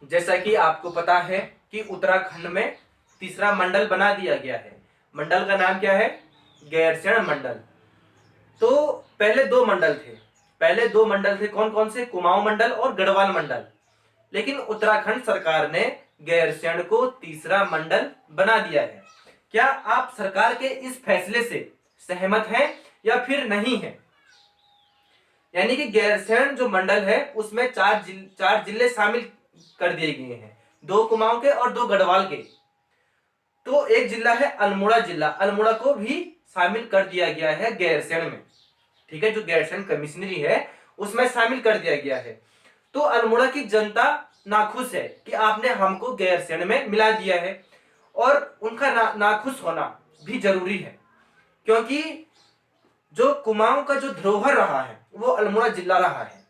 जैसा कि आपको पता है कि उत्तराखंड में तीसरा मंडल बना दिया गया है। मंडल का नाम क्या है? गैरसैंण मंडल। तो पहले दो मंडल थे कौन कौन से? कुमाऊं मंडल और गढ़वाल मंडल। लेकिन उत्तराखंड सरकार ने गैरसैंण को तीसरा मंडल बना दिया है। क्या आप सरकार के इस फैसले से सहमत हैं या फिर नहीं है? यानी कि गैरसैंण जो मंडल है उसमें चार जिले शामिल कर दिए गए हैं, दो कुमाऊं के और दो गढ़वाल के। तो एक जिला है अल्मोड़ा जिला, अल्मोड़ा को भी शामिल कर दिया गया है गैरसैंण में। ठीक है, जो गैरसैंण कमिश्नरी है उसमें शामिल कर दिया गया है। तो अल्मोड़ा की जनता नाखुश है कि आपने हमको गैरसैंण में मिला दिया है, और उनका नाखुश होना भी जरूरी है, क्योंकि जो कुमाऊं का जो धरोहर रहा है वो अल्मोड़ा जिला रहा है।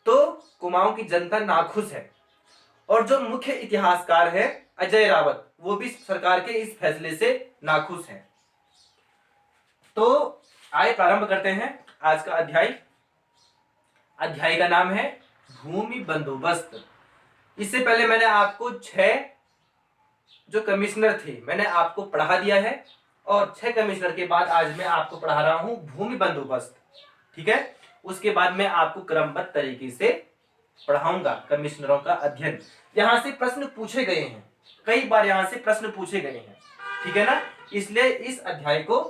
तो कुमाऊं की जनता नाखुश है, और जो मुख्य इतिहासकार है अजय रावत, वो भी सरकार के इस फैसले से नाखुश है। तो आइए प्रारंभ करते हैं आज का अध्याय। अध्याय का नाम है भूमि बंदोबस्त। इससे पहले मैंने आपको 6 जो कमिश्नर थे मैंने आपको पढ़ा दिया है, और 6 कमिश्नर के बाद आज मैं आपको पढ़ा रहा हूं भूमि बंदोबस्त। ठीक है, उसके बाद मैं आपको क्रमबद्ध तरीके से पढ़ाऊंगा कमिश्नरों का अध्ययन। यहां से प्रश्न पूछे गए हैं, कई बार यहां से प्रश्न पूछे गए हैं। ठीक है ना, इसलिए इस अध्याय को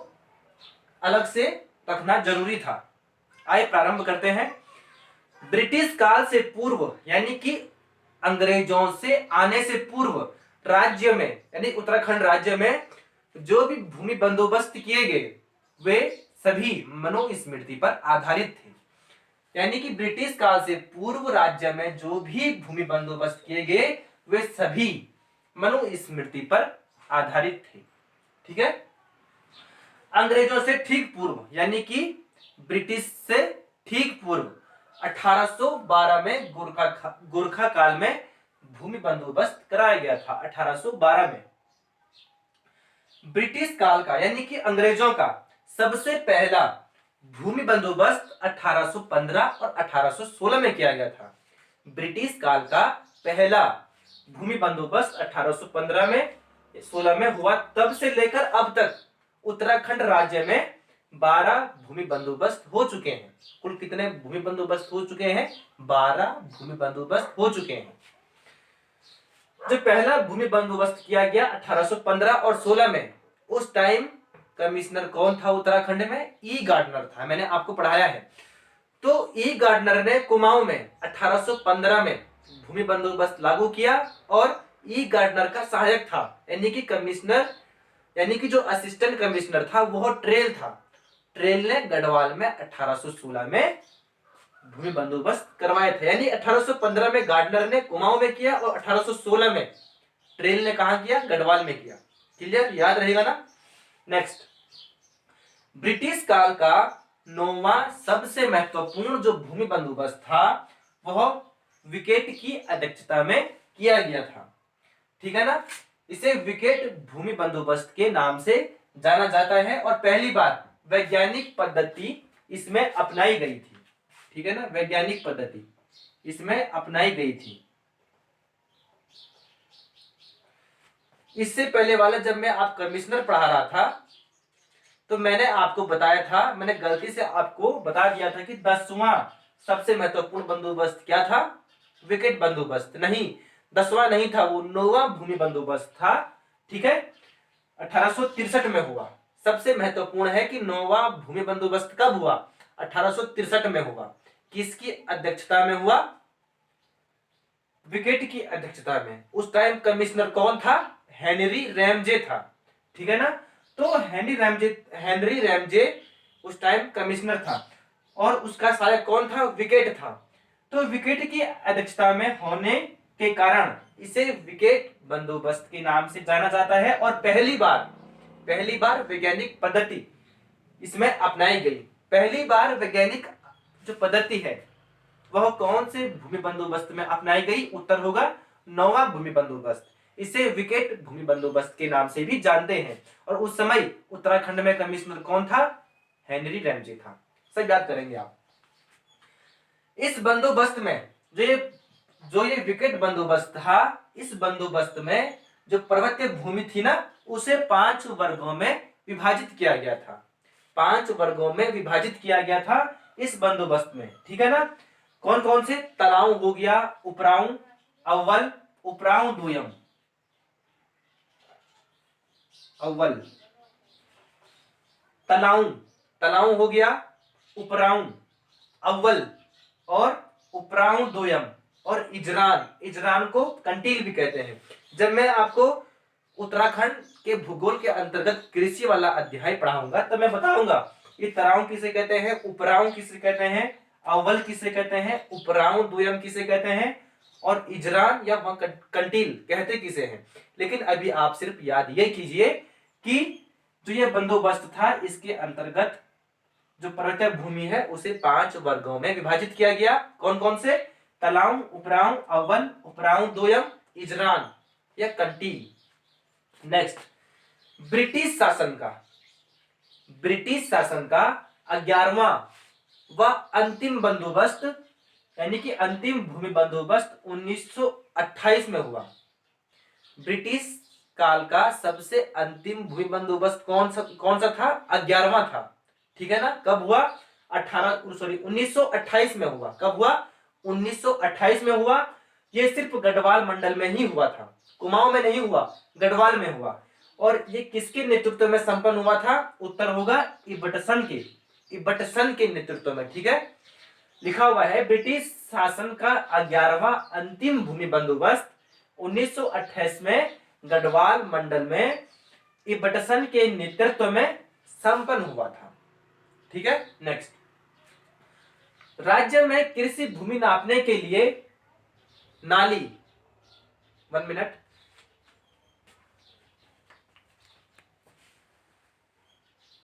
अलग से रखना जरूरी था। आइए प्रारंभ करते हैं। ब्रिटिश काल से पूर्व, यानी कि अंग्रेजों से आने से पूर्व राज्य में, यानी उत्तराखंड राज्य में जो भी भूमि बंदोबस्त किए गए वे सभी मनुस्मृति पर आधारित थे। यानी कि ब्रिटिश काल से पूर्व राज्य में जो भी भूमि बंदोबस्त किए गए वे सभी मनुस्मृति पर आधारित थे। ठीक है, अंग्रेजों से ठीक पूर्व, यानी कि ब्रिटिश से ठीक पूर्व 1812 में गोरखा काल में भूमि बंदोबस्त कराया गया था। 1812 में ब्रिटिश काल का, यानी कि अंग्रेजों का सबसे पहला भूमि बंदोबस्त 1815 और 1816 में किया गया था। ब्रिटिश काल का पहला भूमि बंदोबस्त 1815 में 16 में हुआ। तब से लेकर अब तक उत्तराखंड राज्य में 12 भूमि बंदोबस्त हो चुके हैं। कुल कितने भूमि बंदोबस्त हो चुके हैं? 12 भूमि बंदोबस्त हो चुके हैं। जो पहला भूमि बंदोबस्त किया गया 1815 और 16 में, उस टाइम कमिश्नर कौन था उत्तराखंड में? ई गार्डनर था, मैंने आपको पढ़ाया है। तो ई गार्डनर ने कुमाऊं में 1815 में भूमि बंदोबस्त लागू किया, और ई गार्डनर का सहायक था, यानी कि कमिश्नर, यानी कि जो असिस्टेंट कमिश्नर था वो ट्रेल था। ट्रेल ने गढ़वाल में 1816 में भूमि बंदोबस्त करवाए थे। यानी 1815 में गार्डनर ने कुमाऊं में किया, और 1816 में ट्रेल ने कहा किया? गढ़वाल में किया। क्लियर, याद रहेगा ना। नेक्स्ट, ब्रिटिश काल का 9वां सबसे महत्वपूर्ण जो भूमि बंदोबस्त था वह विकेट की अध्यक्षता में किया गया था। ठीक है ना, इसे विकेट भूमि बंदोबस्त के नाम से जाना जाता है, और पहली बार वैज्ञानिक पद्धति इसमें अपनाई गई थी। ठीक है ना, वैज्ञानिक पद्धति इसमें अपनाई गई थी। इससे पहले वाला जब मैं आप कमिश्नर पढ़ा रहा था तो मैंने आपको बताया था, मैंने गलती से आपको बता दिया था कि 10वां सबसे महत्वपूर्ण बंदोबस्त क्या था? विकेट बंदोबस्त। नहीं, 10वां नहीं था, वो 9वां भूमि बंदोबस्त था। ठीक है, 1863 में हुआ। सबसे महत्वपूर्ण है कि 9वां भूमि बंदोबस्त कब हुआ? 1863 में हुआ। किसकी अध्यक्षता में हुआ? विकेट की अध्यक्षता में। उस टाइम कमिश्नर कौन था? हेनरी रैमजे था। ठीक है ना, तो हेनरी रैमजे उस टाइम कमिश्नर था, और उसका सहायक कौन था? विकेट था। तो विकेट की अध्यक्षता में होने के कारण इसे विकेट बंदोबस्त के नाम से जाना जाता है, और पहली बार वैज्ञानिक पद्धति इसमें अपनाई गई। पहली बार वैज्ञानिक जो पद्धति है वह कौन से भूमि बंदोबस्त में अपनाई गई? उत्तर होगा 9वां भूमि बंदोबस्त। इसे विकेट भूमि बंदोबस्त के नाम से भी जानते हैं। और उस समय उत्तराखंड में कमिश्नर कौन था? हेनरी रैमजे था। सब याद करेंगे आप। इस बंदोबस्त में जो ये जो ये विकेट बंदोबस्त था, इस बंदोबस्त में जो पर्वतीय भूमि थी ना, उसे 5 वर्गों में विभाजित किया गया था। 5 वर्गों में विभाजित किया गया था इस बंदोबस्त में, ठीक है ना। कौन कौन से? तलाऊ हो गया, उपराऊ अव्वल, उपराऊ द्वियम, अव्वल तलाऊ, तलाऊ हो गया, उपराऊ अव्वल और उपराऊ द्वयम, और इजरान, इजरान को कंटील भी कहते हैं। जब मैं आपको उत्तराखंड के भूगोल के अंतर्गत कृषि वाला अध्याय पढ़ाऊंगा तब मैं बताऊंगा ये तराऊ किसे कहते हैं, उपराऊ किसे कहते हैं, अव्वल किसे कहते हैं, उपराऊ द्वयम किसे कहते हैं, और इजरान या कंटील कहते किसे हैं। लेकिन अभी आप सिर्फ याद ये कीजिए कि जो ये बंदोबस्त था, इसके अंतर्गत जो पर्वतीय भूमि है उसे 5 वर्गों में विभाजित किया गया। कौन कौन से? तलाऊ, उपराऊ अव्वल, उपराऊ द्वयम, इजरान या कंटील। नेक्स्ट, ब्रिटिश शासन का, ब्रिटिश शासन का 11वां व अंतिम बंदोबस्त, यानी कि अंतिम भूमि बंदोबस्त 1928 में हुआ। ब्रिटिश काल का सबसे अंतिम भूमि बंदोबस्त कौन सा था? 11वां था, ठीक है ना। कब हुआ? 1928 में हुआ। कब हुआ? 1928 में हुआ। ये सिर्फ गढ़वाल मंडल में ही हुआ था, कुमाऊं में नहीं हुआ, गढ़वाल में हुआ। और ये किसके नेतृत्व में संपन्न हुआ था? उत्तर होगा इबटसन के, इबटसन के नेतृत्व में, ठीक है। लिखा हुआ है ब्रिटिश शासन का 11वां अंतिम भूमि बंदोबस्त 1928 में गढ़वाल मंडल में इबटसन के नेतृत्व में संपन्न हुआ था, ठीक है। नेक्स्ट, राज्य में कृषि भूमि नापने के लिए नाली, 1 मिनट,